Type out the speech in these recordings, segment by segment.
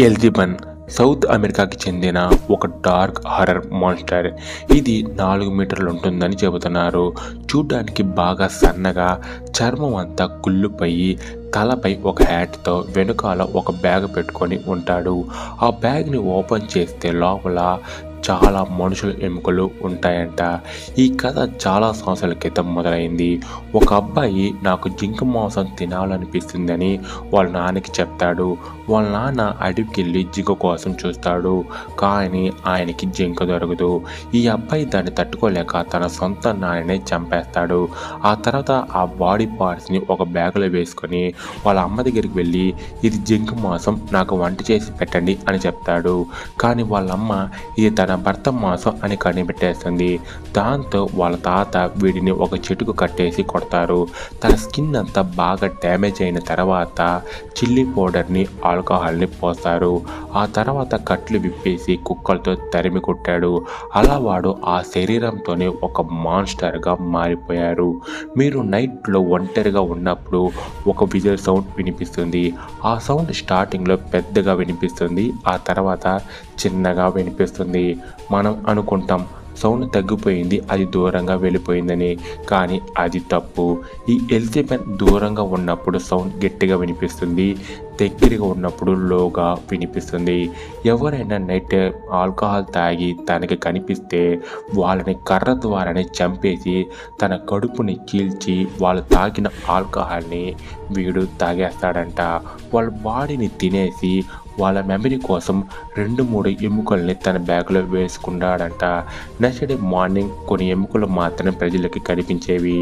ఎల్జిబన్ south అమెరికాకి చెందిన ఒక డార్క్ హారర్ మాన్స్టర్. ఇది 4 మీటర్లు ఉంటుందని చెబుతున్నారు. చూడ్డానికి బాగా సన్నగా, చర్మం అంతా కుళ్ళిపోయి, తలపై ఒక హ్యాట్తో వెనుకాల ఒక బ్యాగ్ పెట్టుకొని ఉంటాడు. ఆ బ్యాగ్ని ఓపెన్ చేస్తే లోపల చాలా మనుషుల ఎముకలు ఉంటాయంట. ఈ కథ చాలా సంవత్సరాల క్రితం మొదలైంది. ఒక అబ్బాయి నాకు జింక మాంసం తినాలనిపిస్తుందని వాళ్ళ నాన్నకి చెప్తాడు. వాళ్ళ నాన్న అడవికి వెళ్ళి జింక కోసం చూస్తాడు, కానీ ఆయనకి జింక దొరకదు. ఈ అబ్బాయి దాన్ని తట్టుకోలేక తన సొంత నాన్ననే చంపేస్తాడు. ఆ తర్వాత ఆ బాడీ పార్ట్స్ని ఒక బ్యాగులో వేసుకొని వాళ్ళ అమ్మ దగ్గరికి వెళ్ళి, ఇది జింక మాంసం, నాకు వంట చేసి పెట్టండి అని చెప్తాడు. కానీ వాళ్ళమ్మ ఇది తన భర్త మాంసం అని కనిపెట్టేస్తుంది. దాంతో వాళ్ళ తాత వీడిని ఒక చెట్టుకు కట్టేసి కొడతారు. తన స్కిన్ అంతా బాగా డ్యామేజ్ అయిన తర్వాత చిల్లీ పౌడర్ని, ఆల్కహాల్ని పోస్తారు. ఆ తర్వాత కట్లు విప్పేసి కుక్కలతో తరిమి కొట్టాడు. అలా వాడు ఆ శరీరంతోనే ఒక మాన్స్టర్గా మారిపోయారు. మీరు నైట్లో ఒంటరిగా ఉన్నప్పుడు ఒక విజిల్ సౌండ్ వినిపిస్తుంది. ఆ సౌండ్ స్టార్టింగ్లో పెద్దగా వినిపిస్తుంది, ఆ తర్వాత చిన్నగా వినిపిస్తుంది. మనం అనుకుంటాం సౌండ్ తగ్గిపోయింది, అది దూరంగా వెళ్ళిపోయిందని, కానీ అది తప్పు. ఈ ఎలిజబెత్ దూరంగా ఉన్నప్పుడు సౌండ్ గట్టిగా వినిపిస్తుంది, దగ్గరగా ఉన్నప్పుడు లోగా వినిపిస్తుంది. ఎవరైనా నైట్ ఆల్కహాల్ తాగి తనకి కనిపిస్తే వాళ్ళని కర్ర ద్వారానే చంపేసి తన కడుపుని చీల్చి వాళ్ళు తాగిన ఆల్కహాల్ని వీడు తాగేస్తాడంట. వాళ్ళ బాడీని తినేసి వాళ్ళ మెమరీ కోసం 2-3 ఎముకల్ని తన బ్యాగ్లో వేసుకున్నాడంట. నెక్స్ట్ డే మార్నింగ్ కొన్ని ఎముకలు మాత్రమే ప్రజలకి కనిపించేవి.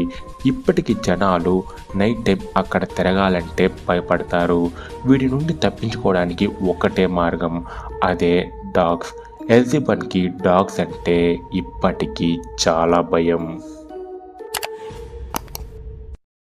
ఇప్పటికీ జనాలు నైట్ టైం అక్కడ తిరగాలంటే భయపడతారు. వీడి నుండి తప్పించుకోవడానికి ఒకటే మార్గం, అదే డాగ్స్. ఎలిజబెత్కి డాగ్స్ అంటే ఇప్పటికీ చాలా భయం.